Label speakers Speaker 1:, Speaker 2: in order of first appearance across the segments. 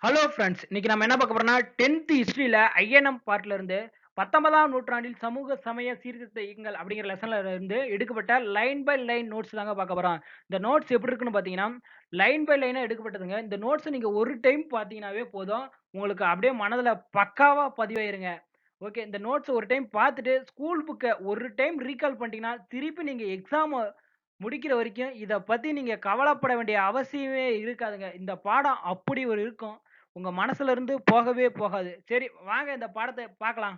Speaker 1: Hello friends. இன்னைக்கு நம்ம என்ன பார்க்க போறோம்னா, 10த் ஹிஸ்டரியில ஐஎன்எம் பார்ட்ல இருந்து 19ஆம் நூற்றாண்டில் சமூக சமய சீர்திருத்த இயக்கங்கள் அப்படிங்கிற லெசன்ல இருந்து எடுக்கப்பட்ட லைன் பை லைன் நோட்ஸ் தாங்க பார்க்க போறோம். இந்த நோட்ஸ் எப்படி இருக்குன்னு பார்த்தீங்கன்னா, லைன் பை லைனா எடுக்கப்பட்டதுங்க. இந்த நோட்ஸ நீங்க ஒரு டைம் பார்த்தீங்கன்னாவே போதும். உங்களுக்கு அப்படியே மனதுல பக்காவா பதிவாயிருங்க. ஓகே. இந்த நோட்ஸ ஒரு டைம் பார்த்துட்டு, ஸ்கூல் புக்க ஒரு டைம் ரீகால் பண்ணிட்டீங்கன்னா, திருப்பி நீங்க எக்ஸாம முடிக்கிற வரைக்கும் இத பத்தி நீங்க கவலைப்பட வேண்டிய அவசியமே இருக்காதுங்க. இந்த பாடம் அப்படி ஒரு இருக்கும். உங்க மனசுல இருந்து போகவே போகாது. சரி வாங்க இந்த பாடத்த பார்க்கலாம்.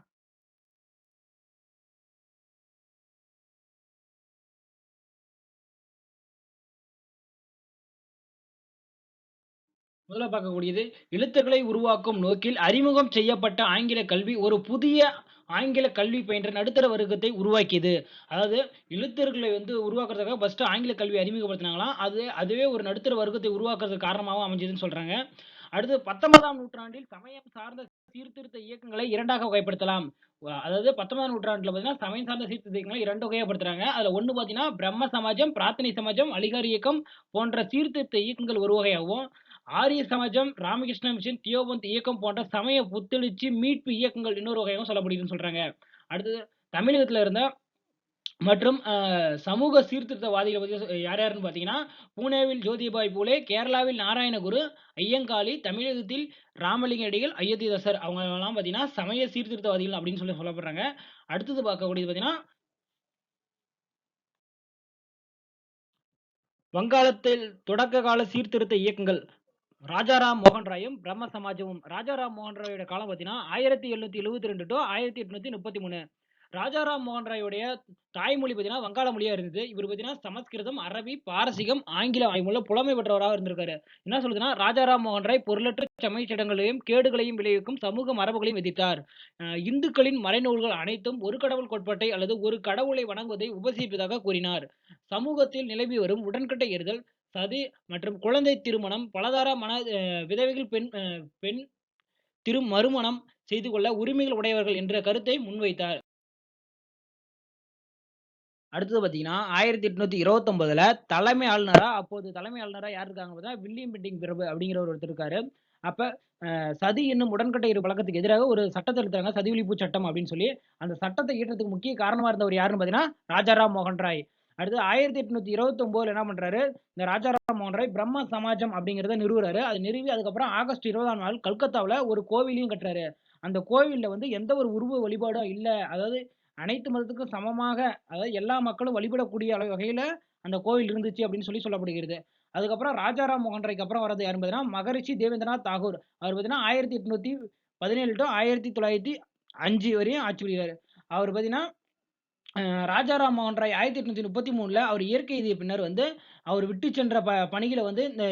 Speaker 1: முதல்ல பார்க்கக்கூடியது, எழுத்துக்களை உருவாக்கும் நோக்கில் அறிமுகம் செய்யப்பட்ட ஆங்கில கல்வி ஒரு புதிய ஆங்கில கல்வி பயின்ற நடுத்தர வர்க்கத்தை உருவாக்கியது. அதாவது எழுத்தர்களை உருவாக்குறதுக்காக ஃபர்ஸ்ட்டு ஆங்கில கல்வி அறிமுகப்படுத்துனாங்களாம். அதுவே ஒரு நடுத்தர வர்க்கத்தை உருவாக்குறதுக்கு காரணமாவும் அமைஞ்சதுன்னு சொல்றாங்க. அடுத்து 19ஆம் நூற்றாண்டில் சமயம் சார்ந்த சீர்திருத்த இயக்கங்களை 2ஆக வகைப்படுத்தலாம். அதாவது 19ஆம் நூற்றாண்டுல பார்த்தீங்கன்னா, சமயம் சார்ந்த சீர்திருத்த இயக்கங்களை 2 வகைப்படுத்துறாங்க. அதுல ஒண்ணு பார்த்தீங்கன்னா, பிரம்ம சமாஜம், பிரார்த்தனை சமாஜம், அலிகார் இயக்கம் போன்ற சீர்திருத்த இயக்கங்கள் ஒரு வகையாகவும், ஆரிய சமாஜம், ராமகிருஷ்ண மிஷன், தியோபந்த் இயக்கம் போன்ற சமய புத்தெழுச்சி மீட்பு இயக்கங்கள் இன்னொரு வகையாகவும் சொல்லப்படுதுன்னு சொல்றாங்க. அடுத்தது தமிழகத்துல இருந்த மற்றும் சமூக சீர்திருத்தவாதிகள் பத்தி யார் யாருன்னு பார்த்தீங்கன்னா, பூனேவில் ஜோதிபாய் பூலே, கேரளாவில் நாராயணகுரு, ஐயங்காளி, தமிழகத்தில் ராமலிங்க அடிகள், அயோத்திதாசர் அவங்கலாம் பார்த்தீங்கன்னா, சமய சீர்திருத்தவாதிகள் அப்படின்னு சொல்லப்படுறாங்க. அடுத்தது பார்க்கக்கூடியது பார்த்தீங்கன்னா, வங்காளத்தில் தொடக்க கால சீர்திருத்த இயக்கங்கள். ராஜாராம் மோகன் ராயும், பிரம்ம சமாஜமும். ராஜாராம் மோகன் ராயோட காலம் பார்த்தீங்கன்னா, 1772 டூ 1833. ராஜாராம் மோகன் ராயுடைய தாய்மொழி பார்த்தீங்கன்னா, வங்காள மொழியா இருந்தது. இவரு பார்த்தீங்கன்னா, சமஸ்கிருதம், அரபி, பாரசீகம், ஆங்கிலம் ஆகியமொழில புலமை பெற்றவராக இருந்திருக்காரு. என்ன சொல்லுதுன்னா, ராஜாராம் மோகன் ராய் பொருளற்ற சமயச் சடங்குகளையும், கேடுகளையும் விளைவிக்கும் சமூக மரபுகளையும் எதிர்த்தார். இந்துக்களின் மறைநூல்கள் அனைத்தும் ஒரு கடவுள் கோட்பாட்டை அல்லது ஒரு கடவுளை வணங்குவதை உபசரிப்பதாக கூறினார். சமூகத்தில் நிலவி வரும் உடன்கட்டை ஏறுதல், சதி மற்றும் குழந்தை திருமணம், பலதார விதவைகள் பெண் மறுமணம் செய்து கொள்ள உரிமைகள் உடையவர்கள் என்ற கருத்தை முன்வைத்தார். அடுத்தது பார்த்தீங்கன்னா, 1829ல தலைமை ஆளுநரா யார் இருக்காங்க பார்த்தீங்கன்னா, வில்லியம் பெண்டிங் பிரபு அப்படிங்கிறவர் ஒருத்தர் இருக்காரு. அப்ப சதி என்னும் உடன்கட்டை ஏறு பழக்கத்துக்கு எதிராக ஒரு சட்டத்த எடுத்தாங்க. சதி ஒழிப்பு சட்டம் அப்படின்னு சொல்லி. அந்த சட்டத்த இயற்றதுக்கு முக்கிய காரணமா இருந்தவர் யாருன்னு பார்த்தீங்கன்னா, ராஜாராம் மோகன் ராய். அடுத்து 1829ல என்ன பண்றாரு, இந்த ராஜாராம் மோகன் ராய் பிரம்ம சமாஜம் அப்படிங்கிறத நிறுவுறாரு. அது நிறுவி அதுக்கப்புறம் ஆகஸ்ட் 20ஆம் நாள் கல்கத்தாவுல ஒரு கோவிலையும் கட்டுறாரு. அந்த கோவில்ல எந்த ஒரு உருவ வழிபாடும் இல்ல. அதாவது அனைத்து மதத்துக்கும் சமமாக, அதாவது எல்லா மக்களும் வழிபடக்கூடிய வகையில அந்த கோவில் இருந்துச்சு அப்படின்னு சொல்லப்படுகிறது. அதுக்கப்புறம் ராஜாராம் மோகன் ராய்க்கு அப்புறம் வர்றது யாருன்னு பார்த்தீங்கன்னா, மகரிஷி தேவேந்திரநாத் தாகூர். அவர் பார்த்தீங்கன்னா 1817 டூ 1905 வரையும் ஆட்சி புரிகிறாரு. அவர் பார்த்தீங்கன்னா, ராஜாராம் மோகன் ராய் 1833ல அவர் இயற்கை எய்திய பின்னர் அவர் விட்டு சென்ற பணிகள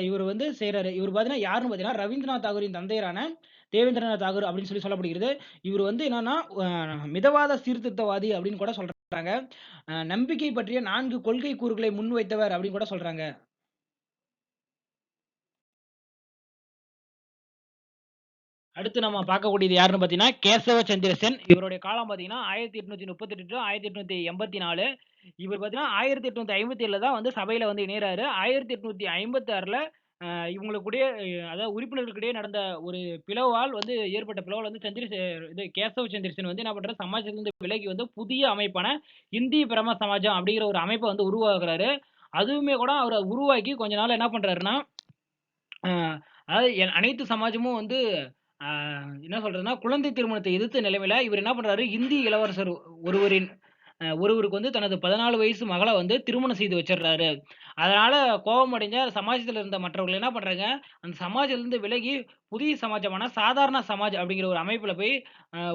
Speaker 1: இவர் செய்றாரு. இவர் பார்த்தீங்கன்னா யாருன்னு பார்த்தீங்கன்னா, ரவீந்திரநாத் தாகூரின் தந்தையரான தேவேந்திரநாத் தாகூர் அப்படின்னு சொல்லப்படுகிறது. இவர் என்னன்னா, மிதவாத சீர்திருத்தவாதி அப்படின்னு கூட சொல்றாங்க. நம்பிக்கை பற்றிய 4 கொள்கை கூறுகளை முன்வைத்தவர் அப்படின்னு கூட சொல்றாங்க. அடுத்து நம்ம பார்க்கக்கூடியது யாருன்னு பார்த்தீங்கன்னா, கேசவ சந்திர சென். இவருடைய காலம் பார்த்தீங்கன்னா, 1838 டூ 1884. இவர் பார்த்தீங்கன்னா, 1857ல தான் சபையில இணையறாரு. 1856ல இவங்களுக்கிடையே அதாவது உறுப்பினர்களுக்கிடையே நடந்த ஒரு பிளவால் ஏற்பட்ட பிளவால் கேசவ சந்திர சென் என்ன பண்றாரு, சமாஜத்திலிருந்து விலகி புதிய அமைப்பான இந்திய பிரம்ம சமாஜம் அப்படிங்கிற ஒரு அமைப்ப உருவாக்குறாரு. அதுவுமே கூட அவர உருவாக்கி கொஞ்ச நாள்ல என்ன பண்றாருன்னா, அ அதாவது அனைத்து சமாஜமும் ஆ என்ன சொல்றதுன்னா, குழந்தை திருமணத்தை எதிர்த்த நிலைமையில இவரு என்ன பண்றாரு, இந்திய இளவரசர் ஒருவரின் ஒருவருக்கு தனது 14 வயசு மகள திருமணம் செய்து வச்சுடுறாரு. அதனால கோபம் அடைஞ்ச சமாஜத்தில இருந்த மற்றவர்கள் என்ன பண்றாங்க, அந்த சமாஜத்திலிருந்து விலகி புதிய சமாஜமான சாதாரண சமாஜ் அப்படிங்கிற ஒரு அமைப்புல போய்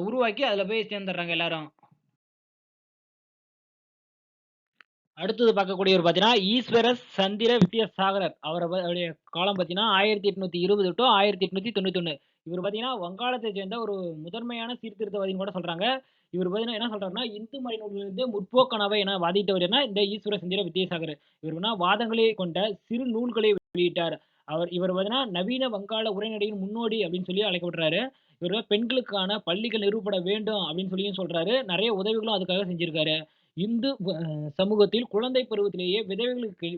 Speaker 1: உருவாக்கி அதில போய் சேர்ந்துடுறாங்க எல்லாரும். அடுத்தது பார்க்கக்கூடியவர் பார்த்தீங்கன்னா, ஈஸ்வர சந்திர வித்யாசாகரர். அவருடைய காலம் பார்த்தீங்கன்னா, 1820 டூ 1891. இவரு பார்த்தீங்கன்னா, வங்காளத்தை சேர்ந்த ஒரு முதன்மையான சீர்திருத்தவாதின்னு கூட சொல்றாங்க. இவரு பார்த்தீங்கன்னா என்ன சொல்றாருன்னா, இந்து மறைநூல்களிலிருந்து முற்போக்கானவை என வாதிட்டவர் இந்த ஈஸ்வர சந்திர வித்யாசாகர். இவர் வாதங்களே கொண்ட சிறு நூல்களை வெளியிட்டார். இவர் பார்த்தீங்கன்னா, நவீன வங்காள உரைநடையின் முன்னோடி அப்படின்னு சொல்லி அழைக்கப்படுறாரு. இவரு பெண்களுக்கான பள்ளிகள் நிறுவப்பட வேண்டும் அப்படின்னு சொல்லியும் சொல்றாரு. நெறைய உதவிகளும் அதுக்காக செஞ்சிருக்காரு. இந்து சமூகத்தில் குழந்தை பருவத்திலேயே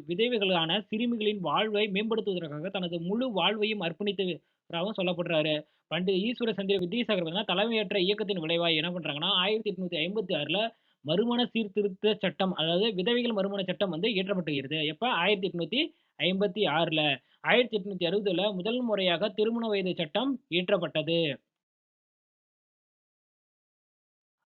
Speaker 1: விதவைகளான சிறுமிகளின் வாழ்வை மேம்படுத்துவதற்காக தனது முழு வாழ்வையும் அர்ப்பணித்து சொல்லப்படுறாரு. பண்டித ஈஸ்வர சந்திர வித்யாசாகர் பார்த்தீங்கன்னா, தலைமையேற்ற இயக்கத்தின் விளைவா என்ன பண்றாங்கன்னா, 1856ல மறுமண சீர்திருத்த சட்டம், அதாவது விதவைகள் மறுமண சட்டம் வந்து இயற்றப்பட்டுகிறது. எப்ப? 1856ல. 1860ல முதல் முறையாக திருமண வயது சட்டம் இயற்றப்பட்டது.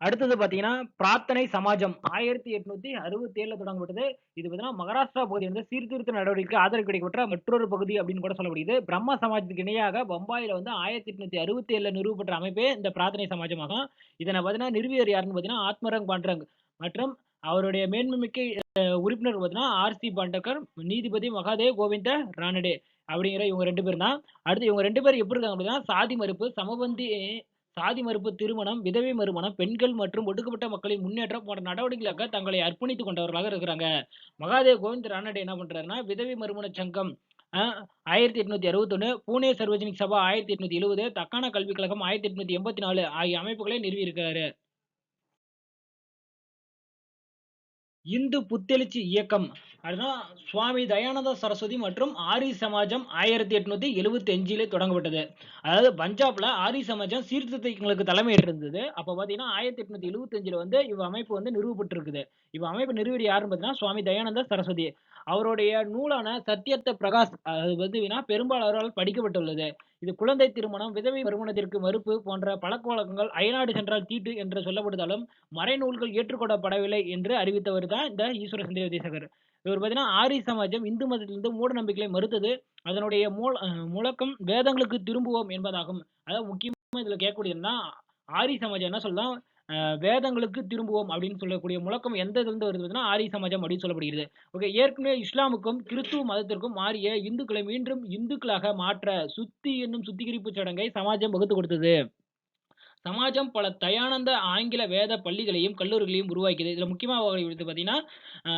Speaker 1: அடுத்தது பார்த்தீங்கன்னா, பிரார்த்தனை சமாஜம் 1867ல தொடங்கப்பட்டது. இது பார்த்தீங்கன்னா, மகாராஷ்டிரா பகுதி வந்து சீர்திருத்த நடவடிக்கைக்கு ஆதரவு கிடைக்கப்பெற்ற மற்றொரு பகுதி அப்படின்னு கூட சொல்லப்படுகிறது. பிரம்ம சமாஜத்துக்கு இணையாக பம்பாயில வந்து 1867ல நிறுவப்பட்ட அமைப்பே இந்த பிரார்த்தனை சமாஜமாகும். இதனை பார்த்தீங்கன்னா, நிறுவியவர் யாருன்னு பார்த்தீங்கன்னா, ஆத்மரங் பாண்டரங் மற்றும் அவருடைய மேன்மைமிக்க உறுப்பினர் பார்த்தீங்கன்னா, ஆர்.சி. பாண்டக்கர், நீதிபதி மகாதேவ் கோவிந்த ரானடே அப்படிங்கிற இவங்க 2 பேரும் தான். அடுத்து இவங்க 2 பேரும் எப்படி இருக்காங்க அப்படின்னா, சாதி மறுப்பு, சாதி மறுப்பு, திருமணம், விதவை மறுமணம், பெண்கள் மற்றும் ஒடுக்கப்பட்ட மக்களின் முன்னேற்றம் போன்ற நடவடிக்கைகளுக்காக தங்களை அர்ப்பணித்துக் கொண்டவர்களாக இருக்கிறாங்க. மகாதேவ் கோவிந்த் ரானடே என்ன பண்றாருன்னா, விதவை மறுமண சங்கம் 1861, பூனே சர்வஜனிக் சபா 1870, தக்கான கல்விக் கழகம் 1884 ஆகிய அமைப்புகளை நிறுவியிருக்கிறாரு. இந்து புத்தெழுச்சி இயக்கம். அதுதான் சுவாமி தயானந்த சரஸ்வதி மற்றும் ஆரிய சமாஜம் 1875லே தொடங்கப்பட்டது. அதாவது பஞ்சாப்ல ஆரிய சமாஜம் சீர்திருத்த இயக்கங்களுக்கு தலைமையேற்றிருந்தது. அப்ப பார்த்தீங்கன்னா, 1875ல வந்து அமைப்பு வந்து நிறுவப்பட்டிருக்குது. அமைப்பு நிறுவியவர் யாருன்னு பார்த்தீங்கன்னா, சுவாமி தயானந்த சரஸ்வதி. அவருடைய நூலான சத்யத்த பிரகாஷ் அது வந்து பெரும்பாலானோரால் படிக்கப்பட்டுள்ளது. இது குழந்தை திருமணம், விதவை மறுமணத்திற்கு மறுப்பு போன்ற பழக்கவழக்கங்கள் அயல்நாடு சென்றால் தீட்டு என்று சொல்லப்படுவதாலும், மறைநூல்கள் ஏற்றுக்கொள்ளப்படவில்லை என்று அறிவித்தவர் தான் இந்த ஈஸ்வர சந்திர வித்யாசாகர். இவர் பார்த்தீங்கன்னா, ஆரிய சமாஜம் இந்து மதத்திலிருந்து மூட நம்பிக்கைகளை மறுத்தது. அதனுடைய முழக்கம் வேதங்களுக்கு திரும்புவோம் என்பதாகும். அதாவது முக்கியமா இதுல கேட்கக்கூடியதுன்னா, ஆரிய சமாஜம் என்ன சொல்லுதான், வேதங்களுக்கு திரும்புவோம் அப்படின்னு சொல்லக்கூடிய முழக்கம் எந்த இதிலிருந்து வருது பார்த்தீங்கன்னா, ஆரிய சமாஜம் அப்படின்னு சொல்லப்படுகிறது. ஓகே. ஏற்கனவே இஸ்லாமுக்கும் கிறிஸ்துவ மதத்திற்கும் மாறிய இந்துக்களை மீண்டும் இந்துக்களாக மாற்ற சுத்தி என்னும் சுத்திகரிப்பு சடங்கை சமாஜம் வகுத்துக் கொடுத்தது. சமாஜம் பல தயானந்த ஆங்கில வேத பள்ளிகளையும், கல்லூரிகளையும் உருவாக்கியது. இதுல முக்கியமா வந்து பார்த்தீங்கன்னா, அ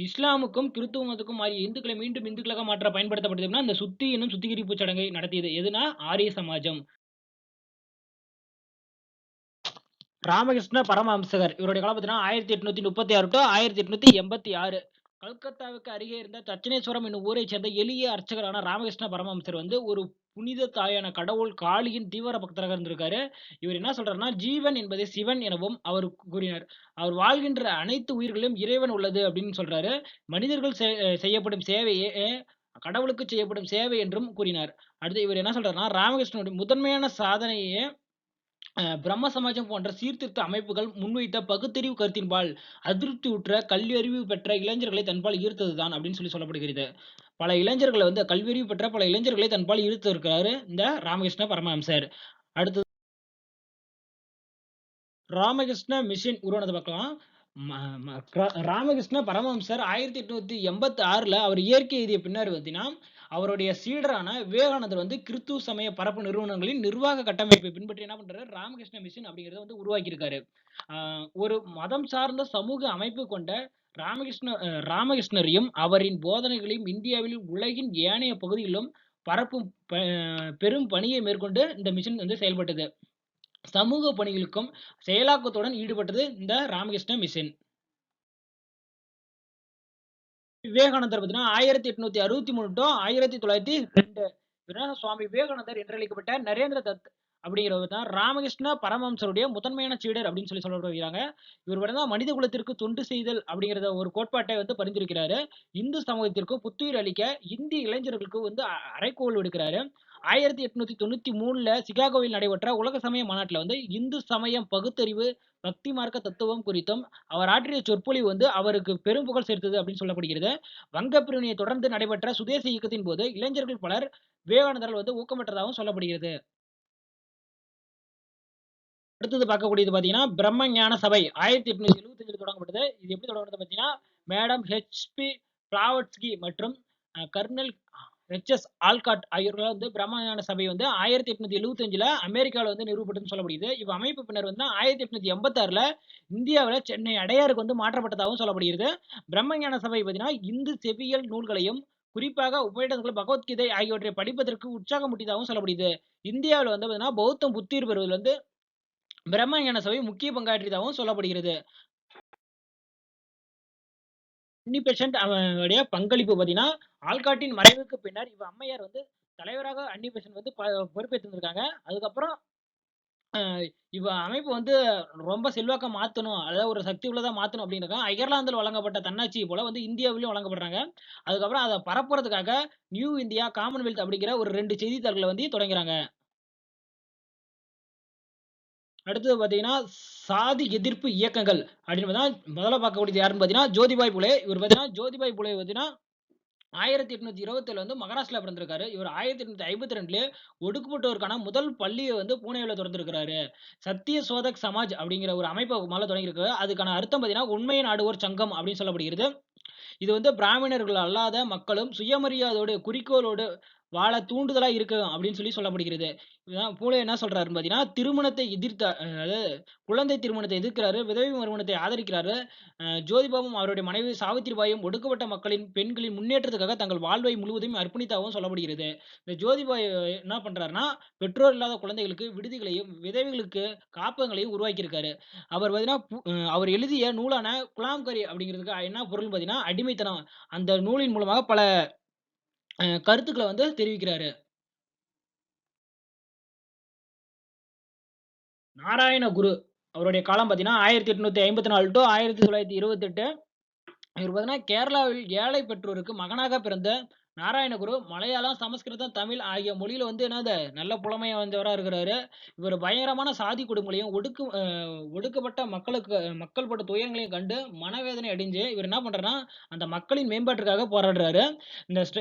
Speaker 1: இஸ்லாமுக்கும் கிறிஸ்துவ மதத்துக்கும் மாறிய இந்துக்களை மீண்டும் இந்துக்களாக மாற்ற பயன்படுத்தப்பட்டது அப்படின்னா, இந்த சுத்தி என்னும் சுத்திகரிப்பு சடங்கை நடத்தியது. எதுனா ஆரிய சமாஜம். ராமகிருஷ்ண பரமஹம்சகர். இவருடைய காலம் பார்த்தீங்கன்னா, 1836 டூ 1886. கல்கத்தாவுக்கு அருகே இருந்த தட்சிணேஸ்வரம் என்னும் ஊரைச் சேர்ந்த எளிய அர்ச்சகரான ராமகிருஷ்ண பரமஹம்சர் வந்து ஒரு புனித தாயான கடவுள் காளியின் தீவிர பக்தராக இருந்திருக்காரு. இவர் என்ன சொல்றாருன்னா, ஜீவன் என்பது சிவன் எனவும் அவர் கூறினார். அவர் வாழ்கின்ற அனைத்து உயிர்களிலும் இறைவன் உள்ளது அப்படின்னு சொல்றாரு. மனிதர்கள் செய்யப்படும் சேவையே கடவுளுக்கு செய்யப்படும் சேவை என்றும் கூறினார். அடுத்து இவர் என்ன சொல்றாருன்னா, ராமகிருஷ்ணனுடைய முதன்மையான சாதனையே பிரம்ம சமாஜம் போன்ற சீர்திருத்த அமைப்புகள் முன்வைத்த பகுத்தறிவு கருத்தின்பால் அதிருப்தியுற்ற கல்வியறிவு பெற்ற இளைஞர்களை தன்பால் ஈர்த்ததுதான் அப்படின்னு சொல்லப்படுகிறது. பல இளைஞர்களை வந்து கல்வியறிவு பெற்ற பல இளைஞர்களை தன்பால் ஈர்த்து இருக்கிறாரு இந்த ராமகிருஷ்ண பரமஹம்சர். அடுத்தது ராமகிருஷ்ண மிஷன் உருவானத பார்க்கலாம். ம ம க ராமகிருஷ்ண பரமஹம்சர் 1886ல அவர் இயற்கை எய்திய பின்னர் பார்த்தீங்கன்னா, அவருடைய சீடரான விவேகானந்தர் வந்து கிறிஸ்துவ சமய பரப்பு நிறுவனங்களின் நிர்வாக கட்டமைப்பை பின்பற்றி என்ன பண்றாரு, ராமகிருஷ்ண மிஷன் அப்படிங்கிறத வந்து உருவாக்கியிருக்காரு. ஆ ஒரு மதம் சார்ந்த சமூக அமைப்பு கொண்ட ராமகிருஷ்ணரையும் அவரின் போதனைகளையும் இந்தியாவில் உலகின் ஏனைய பகுதிகளிலும் பரப்பும் பெரும் பணியை மேற்கொண்டு இந்த மிஷன் வந்து செயல்பட்டது. சமூக பணிகளுக்கும் செயலாக்கத்துடன் ஈடுபட்டது இந்த ராமகிருஷ்ண மிஷன். விவேகானந்தர் பார்த்தீங்கன்னா 1863 டூ 1902. இவர்தான் சுவாமி விவேகானந்தர் என்றழைக்கப்பட்ட நரேந்திர தத் அப்படிங்கிறவர் தான் ராமகிருஷ்ண பரமஹம்சருடைய முதன்மையான சீடர் அப்படின்னு சொல்லப்படுகிறாங்க. இவர் பார்த்தீங்கன்னா மனித குலத்திற்கு தொண்டு செய்தல் அப்படிங்கிறத ஒரு கோட்பாட்டை வந்து பரிந்துரைக்கிறாரு. இந்து சமூகத்திற்கு புத்துயிர் அளிக்க இந்திய இளைஞர்களுக்கு வந்து அறைகூவல் விடுக்கிறாரு. 1893ல சிகாகோவில் நடைபெற்ற உலக சமய மாநாட்டுல வந்து இந்து சமயம் பகுத்தறிவு, பக்தி மார்க்க தத்துவம் குறித்தும் அவர் ஆற்றிய சொற்பொழிவு வந்து அவருக்கு பெரும் புகழ் சேர்த்தது அப்படின்னு சொல்லப்படுகிறது. வங்கப் பிரிவினையை தொடர்ந்து நடைபெற்ற சுதேச இயக்கத்தின் போது இளைஞர்கள் பலர் விவேகானந்தரால் வந்து ஊக்கம் பெற்றதாகவும் சொல்லப்படுகிறது. அடுத்தது பார்க்கக்கூடியது பார்த்தீங்கன்னா, பிரம்ம ஞான சபை 1875ல தொடங்கப்பட்டது. இது எப்படி தொடங்கப்பட்டது பார்த்தீங்கன்னா, மேடம் ஹெச்.பி. பிளாவட்ஸ்கி மற்றும் கர்னல் ஹெச்.எஸ். ஆல்காட் ஆகியோர்களால் வந்து பிரம்ம ஞான சபை வந்து 1875ல அமெரிக்கால வந்து நிறுவப்பட்டதுன்னு சொல்லப்படுகிறது. அமைப்பு பின்னர் வந்து 1886ல இந்தியாவுல சென்னை அடையாருக்கு வந்து மாற்றப்பட்டதாகவும் சொல்லப்படுகிறது. பிரம்ம ஞான சபை பார்த்தீங்கன்னா, இந்து செவ்வியல் நூல்களையும் குறிப்பாக உபநிடதங்கள், பகவத்கீதை ஆகியவற்றை படிப்பதற்கு உற்சாகமூட்டியதாகவும் சொல்லப்படுகிறது. இந்தியாவுல வந்து பார்த்தீங்கன்னா, பௌத்தம் புத்துயிர் பெறுவதில் வந்து பிரம்ம ஞான சபை முக்கிய பங்காற்றியதாகவும் சொல்லப்படுகிறது. இன்னி பெசன்ட் அவருடைய பங்களிப்பு பார்த்தீங்கன்னா, ஆல்காட்டின் மறைவுக்கு பின்னர் அம்மையார் வந்து தலைவராக அன்னி பெசன்ட் வந்து பொறுப்பேற்றிருந்திருக்காங்க. அதுக்கப்புறம் அ இவ அமைப்பு வந்து ரொம்ப செல்வாக்கா மாத்தணும். அதாவது ஒரு சக்தி உள்ளதா மாத்தணும் அப்படின்றதுக்காக அயர்லாந்தில வழங்கப்பட்ட தன்னாட்சி போல வந்து இந்தியாவிலும் வழங்கப்படுறாங்க. அதுக்கப்புறம் அத பரப்புறதுக்காக நியூ இந்தியா, காமன்வெல்த் அப்படிங்கிற ஒரு 2 செய்தித்தாள்கள வந்து தொடங்குறாங்க. அடுத்தது பார்த்தீங்கன்னா, சாதி எதிர்ப்பு இயக்கங்கள் அப்படின்னு பார்த்தா, முதல்ல பார்க்கக்கூடியது யாருன்னு பார்த்தீங்கன்னா, ஜோதிபாய் புலே. இவர் பார்த்தீங்கன்னா, ஜோதிபாய் புலே பார்த்தீங்கன்னா 1827 வந்து மகாராஷ்டிரால பிறந்திருக்காரு. இவர் 1852லயே ஒடுக்கப்பட்டோருக்கான முதல் பள்ளிய வந்து புனேல தொறந்திருக்கிறாரு. சத்திய சோதக் சமாஜ் அப்படிங்கிற ஒரு அமைப்ப முதல்ல தொடங்கியிருக்காரு. அதுக்கான அர்த்தம் பார்த்தீங்கன்னா, உண்மை நாடுவோர் சங்கம் அப்படின்னு சொல்லப்படுகிறது. இது வந்து பிராமணர்கள் அல்லாத மக்களும் சுயமரியாதையோடு, குறிக்கோளோடு வாழ தூண்டுதலா இருக்கும் அப்படின்னு சொல்லப்படுகிறது. இதுதான் பூலே என்ன சொல்றாருன்னு பார்த்தீங்கன்னா, திருமணத்தை எதிர்த்த அதாவது குழந்தை திருமணத்தை எதிர்க்கிறாரு. விதவை மறுமணத்தை ஆதரிக்கிறாரு. ஜோதிபாவும் அவருடைய மனைவி சாவித்திரிபாயும் ஒடுக்கப்பட்ட மக்களின், பெண்களின் முன்னேற்றத்துக்காக தங்கள் வாழ்வை முழுவதும் அர்ப்பணித்தாகவும் சொல்லப்படுகிறது. இந்த ஜோதிபாய் என்ன பண்றாருன்னா, பெற்றோர் இல்லாத குழந்தைகளுக்கு விடுதிகளையும், விதவைகளுக்கு காப்பகங்களையும் உருவாக்கியிருக்காரு. அவர் பார்த்தீங்கன்னா, அவர் எழுதிய நூலான குலாம்கரி அப்படிங்கிறதுக்கு என்ன பொருள்னு பார்த்தீங்கன்னா, அடிமைத்தனம். அந்த நூலின் மூலமாக பல கருத்துக்கள வந்து தெரிவிக்கிறாரு. நாராயண குரு அவருடைய காலம் பார்த்தீங்கன்னா, 1854 டூ 1928. இவர் பார்த்தீங்கன்னா, கேரளாவில் ஏழை பெற்றோருக்கு மகனாக பிறந்த நாராயணகுரு மலையாளம், சமஸ்கிருதம், தமிழ் ஆகிய மொழியில வந்து என்னது நல்ல புலமை வாய்ந்தவரா இருக்கிறாரு. இவர் பயங்கரமான சாதி கொடுமைகளையும், ஒடுக்கப்பட்ட மக்கள் பட்ட துயரங்களையும் கண்டு மனவேதனை அடைஞ்சு, இவர் என்ன பண்றாருன்னா, அந்த மக்களின் மேம்பாட்டிற்காக போராடுறாரு.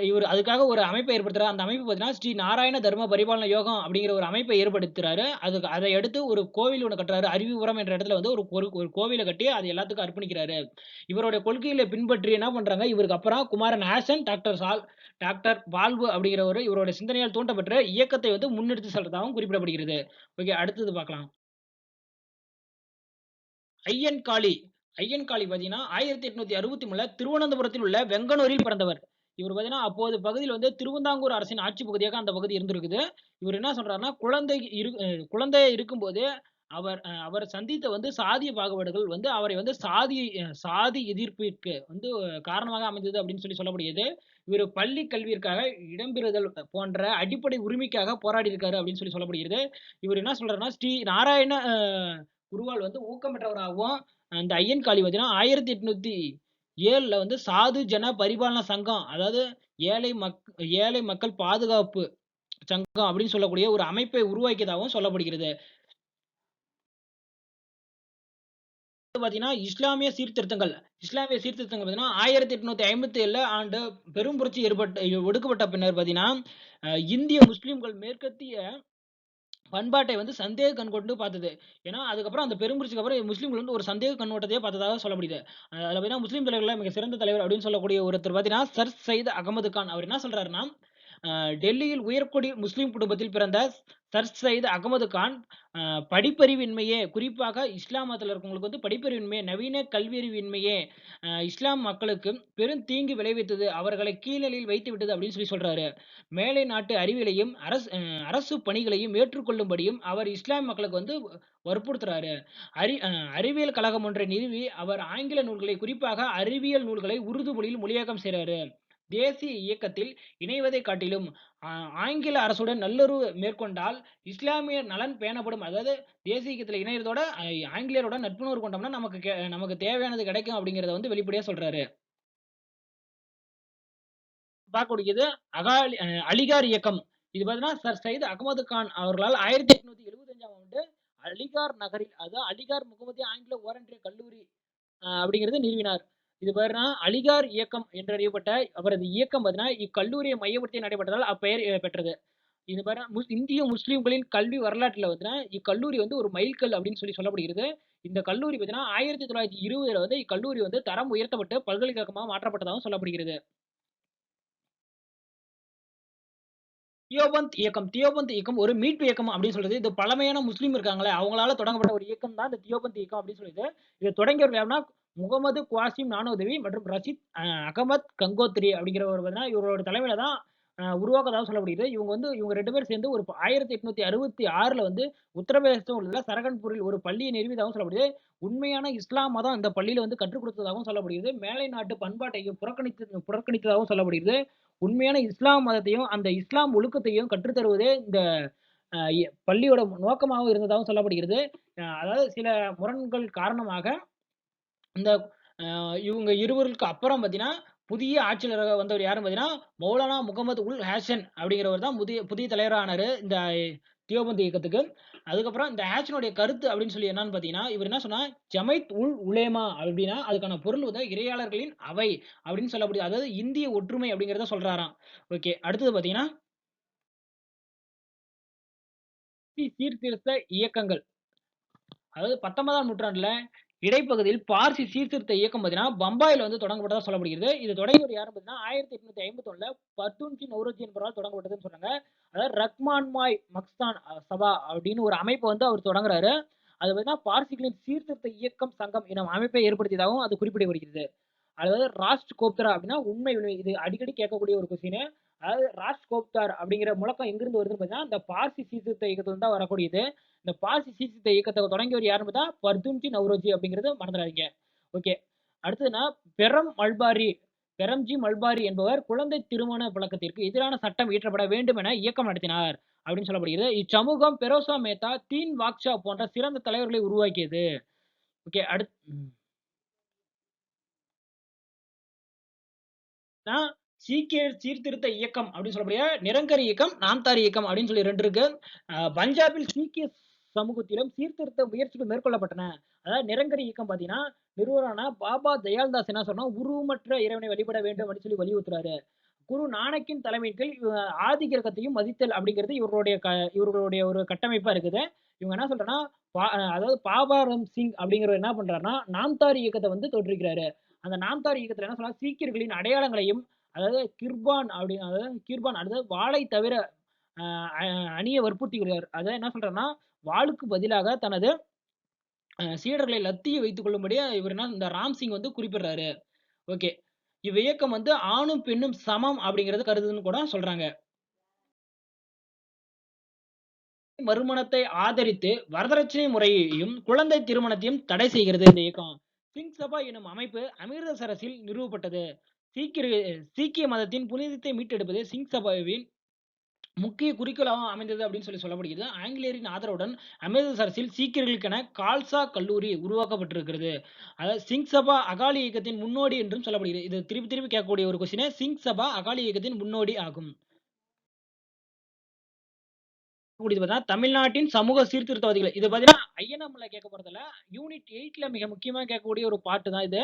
Speaker 1: இவர் அதுக்காக ஒரு அமைப்பை ஏற்படுத்துறாரு. அந்த அமைப்பு பார்த்தீங்கன்னா, ஸ்ரீ நாராயண தர்ம பரிபாலன யோகம் அப்படிங்கிற ஒரு அமைப்பை ஏற்படுத்துறாரு. அதை அடுத்து ஒரு கோவில் ஒண்ணு கட்டுறாரு. அருவிபுரம் என்ற இடத்துல வந்து ஒரு கோவில கட்டி, அது எல்லாத்துக்கும் அர்ப்பணிக்கிறாரு. இவருடைய கொள்கைகளை பின்பற்றி என்ன பண்றாங்க, இவருக்கு அப்புறம் குமாரன் ஹேசன், டாக்டர் வாழ்வு அப்படிங்கிறவரு இவருடைய சிந்தனையால் தூண்டப்பெற்று இயக்கத்தை வந்து முன்னெடுத்து செல்றதாகவும் குறிப்பிடப்படுகிறது. ஓகே, அடுத்தது பார்க்கலாம். ஐயன்காளி. ஐயன்காளி பார்த்தீங்கன்னா, 1863ல திருவனந்தபுரத்தில் உள்ள வெங்கனூரில் பிறந்தவர். இவர் பார்த்தீங்கன்னா, அப்போது பகுதியில வந்து திருவிதாங்கூர் அரசின் ஆட்சி பகுதியாக அந்த பகுதி இருந்திருக்குது. இவர் என்ன சொல்றாருன்னா, குழந்தையா இருக்கும்போதே அவர் சந்தித்த வந்து சாதிய பாகுபாடுகள் வந்து அவரை வந்து சாதி எதிர்ப்பிற்கு வந்து காரணமாக அமைந்தது அப்படின்னு சொல்லப்படுகிறது. இவரு பள்ளி கல்வியிற்காக இடம்பெறுதல் போன்ற அடிப்படை உரிமைக்காக போராடியிருக்காரு அப்படின்னு சொல்லப்படுகிறது. இவர் என்ன சொல்றாருன்னா, ஸ்ரீ நாராயண குருவால் வந்து ஊக்கம் பெற்றவராகவும், அந்த ஐயன்காளி பார்த்தீங்கன்னா 1807ல வந்து சாது ஜன பரிபாலன சங்கம், அதாவது ஏழை மக் ஏழை மக்கள் பாதுகாப்பு சங்கம் அப்படின்னு சொல்லக்கூடிய ஒரு அமைப்பை உருவாக்கியதாகவும் சொல்லப்படுகிறது. பார்த்தீங்கன்னா, இஸ்லாமிய சீர்திருத்தங்கள் பார்த்தீங்கன்னா, 1857 ஆண்டு பெரும் புரட்சி ஒடுக்கப்பட்ட பின்னர் பார்த்தீங்கன்னா, இந்திய முஸ்லிம்கள் மேற்கத்திய பண்பாட்டை வந்து சந்தேக கண் கொண்டு பார்த்தது. ஏன்னா, அதுக்கப்புறம் அந்த பெரும் புரட்சிக்கு அப்புறம் முஸ்லிம்கள் வந்து ஒரு சந்தேக கண்ணோட்டத்தையே பார்த்ததாக சொல்லப்படுது. அதுல பார்த்தீங்கன்னா, முஸ்லிம் தலைவர்கள்ல மிக சிறந்த தலைவர் அப்படின்னு சொல்லக்கூடிய ஒருத்தர் பார்த்தீங்கன்னா, சர் சையத் அகமது கான். அவர் என்ன சொல்றாருன்னா, அ டெல்லியில் உயர்குடி முஸ்லிம் குடும்பத்தில் பிறந்த சர் சையத் அகமது கான், அ படிப்பறிவின்மையே, குறிப்பாக இஸ்லாம் மதத்தில இருக்கவங்களுக்கு வந்து படிப்பறிவின்மையே, நவீன கல்வியறிவின்மையே இஸ்லாம் மக்களுக்கு பெரும் தீங்கு விளைவித்தது. அவர்களை கீழ்நிலையில் வைத்து விட்டது அப்படின்னு சொல்றாரு. மேலை நாட்டு அறிவியலையும், அரசு பணிகளையும் ஏற்றுக்கொள்ளும்படியும் அவர் இஸ்லாம் மக்களுக்கு வந்து வற்புறுத்துறாரு. அறிவியல் கழகம் ஒன்றை நிறுவி, அவர் ஆங்கில நூல்களை, குறிப்பாக அறிவியல் நூல்களை உருது மொழியில் மொழியாக்கம் செய்றாரு. தேசிய இயக்கத்தில் இணைவதைக் காட்டிலும், ஆ ஆங்கில அரசுடன் நல்லுறவு மேற்கொண்டால், இஸ்லாமிய நலன் பேணப்படும். அதாவது தேசிய இயக்கத்துல இணையறதோட, ஆங்கிலேயரோட நட்புணர்வு கொண்டோம்னா, நமக்கு தேவையானது கிடைக்கும் அப்படிங்கிறத வந்து வெளிப்படையா சொல்றாரு. பார்க்கக்கூடியது அலிகார் இயக்கம். இது பார்த்தீங்கன்னா, சர் சையத் அகமது கான் அவர்களால் 1875ஆம் ஆண்டு அலிகார் நகரில், அதாவது அலிகார் முகமதியா ஆங்கில ஓரன்றிய கல்லூரி அப்படிங்கிறத நிறுவினார். இது பார்த்தீங்கன்னா, அலிகார் இயக்கம் என்றறியப்பட்ட அவரது இயக்கம் பார்த்தீங்கன்னா, இக்கல்லூரியை மையப்படுத்தி நடைபெற்றதால் அப்பெயர் பெற்றது. இது பார்த்தீங்கன்னா, இந்திய முஸ்லிம்களின் கல்வி வரலாற்றில பார்த்தீங்கன்னா, இக்கல்லூரி வந்து ஒரு மைல்கல் அப்படின்னு சொல்லப்படுகிறது. இந்த கல்லூரி பார்த்தீங்கன்னா, 1920ல வந்து இக்கல்லூரி வந்து தரம் உயர்த்தப்பட்டு பல்கலைக்கழகமா மாற்றப்பட்டதாகவும் சொல்லப்படுகிறது. தியோபந்த் இயக்கம் ஒரு மீட்பு இயக்கம் அப்படின்னு சொல்றது. இது பழமையான முஸ்லீம் இருக்காங்கல்ல, அவங்களால தொடங்கப்பட்ட ஒரு இயக்கம் தான் இந்த தியோபந்த் இயக்கம் அப்படின்னு சொல்லுது. இத தொடங்கியவர்கள் யாருன்னா, முகமது குவாசிம் நானோதவி மற்றும் ரஷீத் அகமத் கங்கோத்ரி அப்படிங்கிறவர் பார்த்தீங்கன்னா, இவரோட தலைமையில தான் உருவாக்குனதா சொல்லப்படுகிறது. இவங்க 2 பேரும் சேர்ந்து ஒரு 1866ல வந்து உத்தரப்பிரதேசத்துல உள்ள சரகன்பூரில் ஒரு பள்ளியை நிறுவியதாகவும் சொல்லப்படுது. உண்மையான இஸ்லாம் மதம் இந்த பள்ளியில வந்து கற்றுக் கொடுத்ததாகவும் சொல்லப்படுகிறது. மேலை நாட்டு பண்பாட்டை புறக்கணித்ததாகவும் சொல்லப்படுகிறது. உண்மையான இஸ்லாம் மதத்தையும், அந்த இஸ்லாம் ஒழுக்கத்தையும் கற்றுத் தருவதே இந்த பள்ளியோட நோக்கமாகவும் இருந்ததாகவும் சொல்லப்படுகிறது. அதாவது சில முரண்கள் காரணமாக இந்த இவங்க இருவருக்கு அப்புறம் பார்த்தீங்கன்னா, புதிய ஆட்சியாளராக வந்தவர் யாருன்னு பார்த்தீங்கன்னா, மௌலானா முகமது உல் ஹாசன் அப்படிங்கிறவர் தான் புதிய புதிய தலைவரா ஆனாரு. இந்த தியோபந்த் இயக்கத்துக்கு. அதுக்கப்புறம் இந்த ஹாசனுடைய கருத்து அப்படின்னு சொல்லி என்னன்னு பார்த்தீங்கன்னா, இவர் என்ன சொன்னா, ஜமைத் உல் உலேமா அப்படின்னா, அதுக்கான பொருள் வந்து இறையாளர்களின் அவை அப்படின்னு சொல்லப்படுது. அதாவது இந்திய ஒற்றுமை அப்படிங்கிறத சொல்றாராம். ஓகே. அடுத்தது பார்த்தீங்கன்னா, சீர்திருத்த இயக்கங்கள். அதாவது 19ஆம் நூற்றாண்டுல இடைப்பகுதியில் பார்சி சீர்திருத்த இயக்கம் பார்த்தீங்கன்னா, பம்பாயில வந்து தொடங்கப்பட்டதா சொல்லப்படுகிறது. இது தொடங்கியவர் யாருன்னு பார்த்தீங்கன்னா, 1851ல பர்தூன்ஜி நௌரோஜி என்பவரால் தொடங்கப்பட்டதுன்னு சொல்றாங்க. அதாவது ரஹ்மான்மாய் மக்தான் சபா அப்படின்னு ஒரு அமைப்ப வந்து அவர் தொடங்குறாரு. அது பார்த்தீங்கன்னா, பார்சிகளின் சீர்திருத்த இயக்கம் சங்கம் எனும் அமைப்பை ஏற்படுத்தியதாகவும் அது குறிப்பிடப்படுகிறது. அதாவது ராஷ்ட் கோப்தரா அப்படின்னா உண்மை விலை. இது அடிக்கடி கேட்கக்கூடிய ஒரு கொஸ்டின். அதாவது ராஷ்ட் கோப்தார் அப்படிங்கிற முழக்கம் எங்கிருந்து வருதுன்னு பார்த்தீங்கன்னா, இந்த பார்சி சீர்திருத்த இயக்கத்துல தான் வரக்கூடியது. இந்த பார்சி சீர்திருத்த இயக்கத்தை தொடங்கியவர் யாருன்னு பார்த்தா பர்துன்ஜி நௌரோஜி அப்படிங்கிறது மறந்துடாதீங்க. ஓகே. அடுத்ததுன்னா பெரம் மல்பாரி பெரம்ஜி மல்பாரி என்பவர் குழந்தை திருமண பழக்கத்திற்கு எதிரான சட்டம் இயற்றப்பட வேண்டும் என இயக்கம் நடத்தினார் அப்படின்னு சொல்லப்படுகிறது. இச்சமூகம் பெரோசா மேத்தா, தீன் வாக்ஷா போன்ற சிறந்த தலைவர்களை உருவாக்கியது. ஓகே. தான் சீக்கியர் சீர்திருத்த இயக்கம் அப்படின்னு சொல்லக்கூடிய நிரங்கரி இயக்கம், நாம்தாரி இயக்கம் அப்படின்னு சொல்லி 2 இருக்கு. பஞ்சாபில் சீக்கிய சமூகத்திலும் சீர்திருத்த முயற்சிகள் மேற்கொள்ளப்பட்டன. அதாவது நிரங்கரி இயக்கம் பார்த்தீங்கன்னா, நிறுவனரான பாபா தயாள்தாஸ் என்ன சொன்னா, உருவமற்ற இறைவனை வழிபட வேண்டும் அப்படின்னு சொல்லி வலியுறுத்துறாரு. குரு நானக்கின் தலைமையின் கீழ் ஆதி கிரகத்தையும் மதித்தல் அப்படிங்கிறது இவர்களுடைய ஒரு கட்டமைப்பா இருக்குது. இவங்க என்ன சொல்றேன்னா, அதாவது பாபாரம் சிங் அப்படிங்கிறவர் என்ன பண்றாருன்னா, நாம்தாரி இயக்கத்தை வந்து தோற்றுவிக்கிறாரு. அந்த நாம்தாரி இயக்கத்துல என்ன சொன்னா, சீக்கியர்களின் அடையாளங்களையும் அதாவது கிர்பான் அப்படின்னு அதாவது கிர்பான் அதாவது வாளை தவிர அணிய வற்புறுத்துகிறார். அதாவது என்ன சொல்றாருன்னா, வாளுக்கு பதிலாக தனது சீடர்களை லத்தியை வைத்துக் கொள்ளும்படி இவர் என்ன இந்த ராம் சிங் வந்து குறிப்பிடுறாரு. ஓகே. இவ்வியக்கம் வந்து ஆணும் பெண்ணும் சமம் அப்படிங்கிறது கருதுன்னு கூட சொல்றாங்க. மறுமணத்தை ஆதரித்து வரதட்சணை முறையையும், குழந்தை திருமணத்தையும் தடை செய்கிறது இந்த இயக்கம். சிங் சபா எனும் அமைப்பு அமிர்தசரஸில் நிறுவப்பட்டது. சீக்கிர சீக்கிய மதத்தின் புனிதத்தை மீட்டெடுப்பது சிங் சபாவின் முக்கிய குறிக்கோளாக அமைந்தது அப்படின்னு சொல்லி சொல்லப்படுகிறது. ஆங்கிலேயரின் ஆதரவுடன் அமிர்தசரஸில் சீக்கியர்களுக்கென கால்சா கல்லூரி உருவாக்கப்பட்டிருக்கிறது. அதாவது சிங் சபா அகாலி இயக்கத்தின் முன்னோடி என்றும் சொல்லப்படுகிறது. இது திருப்பி திருப்பி கேட்கக்கூடிய ஒரு கொஸ்டின். சிங் சபா அகாலி இயக்கத்தின் முன்னோடி ஆகும். கூடியது பார்த்தீங்கன்னா, தமிழ்நாட்டின் சமூக சீர்திருத்தவாதிகள். இது பார்த்தீங்கன்னா, ஐஎன்எம்ல கேட்க போறதில்ல. யூனிட் 8ல மிக முக்கியமா கேட்கக்கூடிய ஒரு பார்ட் தான் இது.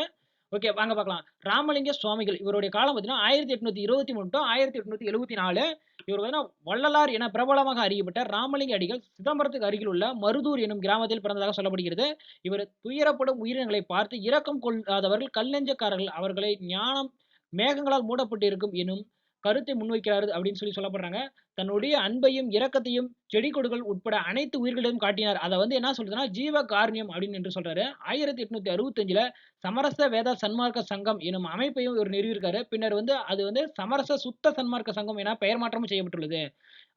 Speaker 1: ஓகே வாங்க பார்க்கலாம். ராமலிங்க சுவாமிகள் இவருடைய காலம் பார்த்தீங்கன்னா, 1823 டூ 1874. இவர் பார்த்தீங்கன்னா, வள்ளலார் என பிரபலமாக அறியப்பட்ட ராமலிங்க அடிகள் சிதம்பரத்துக்கு அருகில் உள்ள மருதூர் எனும் கிராமத்தில் பிறந்ததாக சொல்லப்படுகிறது. இவர் துயரப்படும் உயிரினங்களை பார்த்து இரக்கம் கொள்ளாதவர்கள் கல்நெஞ்சக்காரர்கள். அவர்களை ஞானம் மேகங்களால் மூடப்பட்டு இருக்கும் எனும் கருத்தை முன்வைக்கிறார் அப்படின்னு சொல்லி சொல்லப்படுறாங்க. தன்னுடைய அன்பையும் இரக்கத்தையும் செடி கொடிகள் உட்பட அனைத்து உயிர்களிடம் காட்டினார். அதை வந்து என்ன சொல்றதுன்னா ஜீவ காருண்யம் அப்படின்னு என்று சொல்றாரு. 1865ல சமரச வேத சன்மார்க்க சங்கம் எனும் அமைப்பையும் இவர் நிறுவியிருக்காரு. பின்னர் வந்து அது வந்து சமரச சுத்த சன்மார்க்க சங்கம் என பெயர் மாற்றமும் செய்யப்பட்டுள்ளது.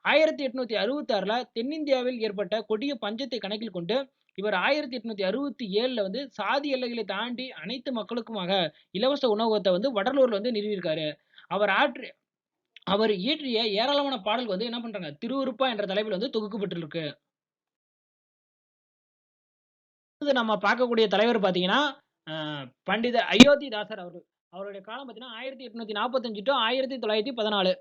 Speaker 1: 1866ல தென்னிந்தியாவில் ஏற்பட்ட கொடிய பஞ்சத்தை கணக்கில் கொண்டு இவர் 1867ல வந்து சாதி எல்லைகளை தாண்டி அனைத்து மக்களுக்குமாக இலவச உணவகத்தை வந்து வடலூர்ல வந்து நிறுவியிருக்காரு. அவர் ஆற்றி அவர் இயற்றிய ஏராளமான பாடல்கள் வந்து என்ன பண்றாங்க, திருவருப்பா என்ற தலைப்பில் வந்து தொகுக்கப்பட்டிருக்கு. அடுத்தது நம்ம பார்க்கக்கூடிய தலைவர் பார்த்தீங்கன்னா, அ பண்டித அயோத்திதாசர் அவர்கள். அவருடைய காலம் பார்த்தீங்கன்னா, 1845 டூ 1914.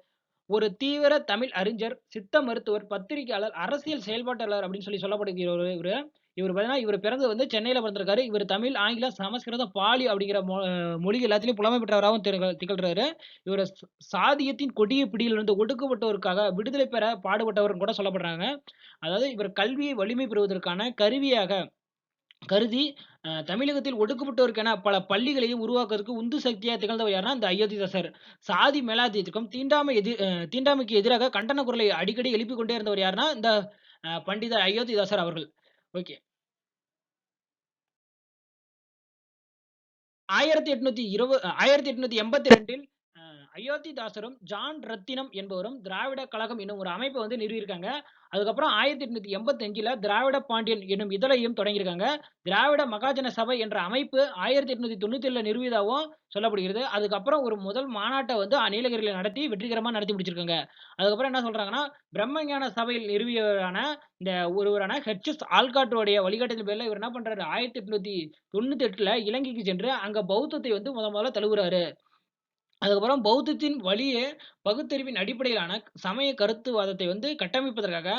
Speaker 1: ஒரு தீவிர தமிழ் அறிஞர், சித்த மருத்துவர், பத்திரிகையாளர், அரசியல் செயல்பாட்டாளர் அப்படின்னு சொல்லி சொல்லப்படுகிறவரு இவரு. இவரு பார்த்தீங்கன்னா, இவரு பிறந்தது வந்து சென்னையில பிறந்திருக்காரு. இவரு தமிழ், ஆங்கிலம், சமஸ்கிருதம், பாலி அப்படிங்கிற மொழி எல்லாத்திலயும் புலமை பெற்றவராகவும் திகழ்றாரு. இவரு சாதியத்தின் கொடிய பிடியிலிருந்து ஒடுக்கப்பட்டோருக்காக விடுதலை பெற பாடுபட்டவர்ன்னு கூட சொல்லப்படுறாங்க. அதாவது இவர் கல்வியை வலிமை பெறுவதற்கான கருவியாக கருதி தமிழகத்தில் ஒடுக்கப்பட்டோருக்கென பல பள்ளிகளையும் உருவாக்குவதற்கு உந்து சக்தியா திகழ்ந்தவர் யாருன்னா இந்த அயோத்திதாசர். சாதி மேலாதிக்கத்துக்கும் தீண்டாமைக்கு எதிராக கண்டன குரலை அடிக்கடி எழுப்பிக் கொண்டே இருந்தவர் யாருன்னா இந்த பண்டித அயோத்திதாசர் அவர்கள். ஓகே. 1882ல் அயோத்திதாசரும் ஜான் ரத்தினம் என்பவரும் திராவிட கழகம் என்னும் ஒரு அமைப்பை வந்து நிறுவியிருக்காங்க. அதுக்கப்புறம் 1885ல திராவிட பாண்டியன் என்னும் இதழையும் தொடங்கியிருக்காங்க. திராவிட மகாஜன சபை என்ற அமைப்பு 1897ல நிறுவியதாகவும் சொல்லப்படுகிறது. அதுக்கப்புறம் ஒரு முதல் மாநாட்டை வந்து நீலகிரியில நடத்தி வெற்றிகரமா நடத்தி முடிச்சிருக்காங்க. அதுக்கப்புறம் என்ன சொல்றாங்கன்னா, பிரம்மஞான சபையில் நிறுவியவரான இந்த ஒருவரான ஹெச்.எஸ். ஆல்காட்டுடைய வழிகாட்டுதல் பேர்ல இவர் என்ன பண்றாரு, 1898ல இலங்கைக்கு சென்று அங்க பௌத்தத்தை வந்து முதல்ல தழுவுறாரு. அதுக்கப்புறம் பௌத்தத்தின் வழியே பகுத்தறிவின் அடிப்படையிலான சமய கருத்துவாதத்தை வந்து கட்டமைப்பதற்காக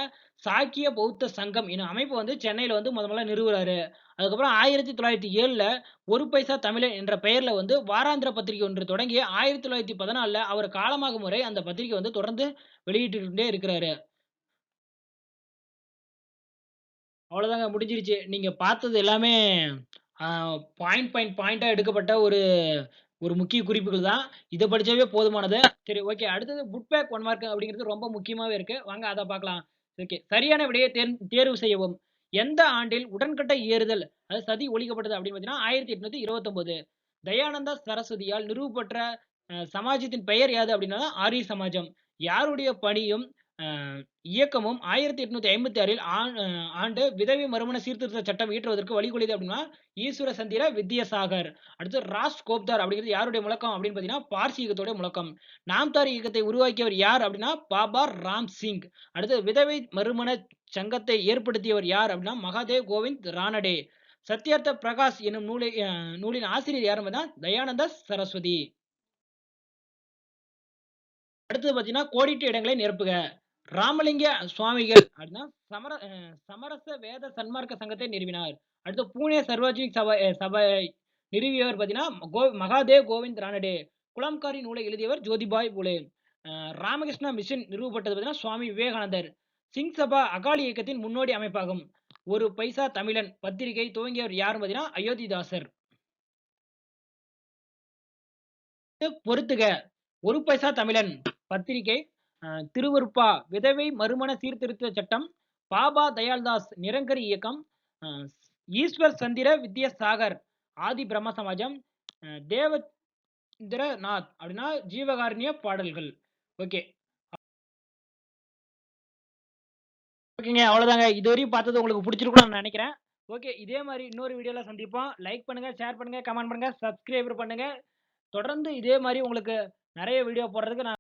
Speaker 1: சாக்கிய பௌத்த சங்கம் எனும் அமைப்பு வந்து சென்னையில வந்து முதல்ல நிறுவுறாரு. அதுக்கப்புறம் 1907ல ஒரு பைசா தமிழன் என்ற பெயர்ல வந்து வாராந்திர பத்திரிகை ஒன்று தொடங்கி 1914ல அவர் காலமாகும் வரை அந்த பத்திரிகை வந்து தொடர்ந்து வெளியிட்டுக்கிட்டே இருக்கிறாரு. அவ்வளவுதாங்க, முடிஞ்சிருச்சு. நீங்க பார்த்தது எல்லாமே ஆ பாயிண்டா எடுக்கப்பட்ட ஒரு ஒரு முக்கிய குறிப்புகள் தான். இத படிச்சாவே போதுமானது. சரி, ஓகே. அடுத்தது புட் பேக் 1 மார்க் அப்படிங்கிறது ரொம்ப முக்கியமாவே இருக்கு. வாங்க அத பார்க்கலாம். ஓகே. சரியான விடையை தேர்வு செய்யவும். எந்த ஆண்டில் உடன்கட்டை ஏறுதல், அதாவது சதி ஒழிக்கப்பட்டது அப்படின்னு பார்த்தீங்கன்னா, 1829. தயானந்தா சரஸ்வதியால் நிறுவப்பெற்ற சமாஜத்தின் பெயர் யாது அப்படின்னா, ஆரிய சமாஜம். யாருடைய பணியும் அ இயக்கமும் 1856ல் ஆண்டு விதவை மறுமண சீர்திருத்த சட்டம் இயற்றுவதற்கு வழிகொள்ளியது அப்படின்னா, ஈஸ்வர சந்திர வித்யாசாகர். அடுத்து ராஸ் கோப்தார் அப்படிங்கிறது யாருடைய முழக்கம் அப்படின்னு பார்த்தீங்கன்னா, பார்சி இயக்கத்தோட முழக்கம். நாம்தாரி இயக்கத்தை உருவாக்கியவர் யார் அப்படின்னா, பாபா ராம் சிங். அடுத்து விதவை மறுமண சங்கத்தை ஏற்படுத்தியவர் யார் அப்படின்னா, மகாதேவ் கோவிந்த் ரானடே. சத்யார்த்த பிரகாஷ் என்னும் நூலின் ஆசிரியர் யாருன்னு பார்த்தா, தயானந்த சரஸ்வதி. அடுத்தது பார்த்தீங்கன்னா, கோடிட்ட இடங்களை நிரப்புக. ராமலிங்க சுவாமிகள் அப்படின்னா சமரச வேத சன்மார்க்க சங்கத்தை நிறுவினார். அடுத்து பூனே சர்வஜனிக் சபை நிறுவியவர் பார்த்தீங்கன்னா, மகாதேவ் கோவிந்த் ரானடே. குலாம்காரி நூலை எழுதியவர் ஜோதிபாய் புலே. ராமகிருஷ்ணா மிஷன் நிறுவப்பட்டது பார்த்தீங்கன்னா, சுவாமி விவேகானந்தர். சிங் சபா அகாலி இயக்கத்தின் முன்னோடி அமைப்பாகும். ஒரு பைசா தமிழன் பத்திரிகை துவங்கியவர் யாருன்னு பார்த்தீங்கன்னா, அயோத்திதாசர். பொறுத்துக. ஒரு பைசா தமிழன் பத்திரிகை, திருவருப்பா விதவை மறுமண சீர்திருத்த சட்டம், பாபா தயாள்தாஸ் நிரங்கரி இயக்கம், அ ஈஸ்வர் சந்திர வித்யாசாகர் ஆதி பிரம்ம சமாஜம், தேவேந்திரநாத் அப்படின்னா ஜீவகாருண்ய பாடல்கள். ஓகே. ஓகேங்க. அவ்வளோதாங்க. இதுவரையும் பார்த்தது உங்களுக்கு புடிச்சிருக்கும்னு நான் நெனைக்கிறேன். ஓகே. இதே மாரி இன்னொரு வீடியோல சந்திப்போம். லைக் பண்ணுங்க, ஷேர் பண்ணுங்க, கமெண்ட் பண்ணுங்க, சப்ஸ்கிரைப் பண்ணுங்க. தொடர்ந்து இதே மாரி உங்களுக்கு நெறைய வீடியோ போடுறதுக்கு நான்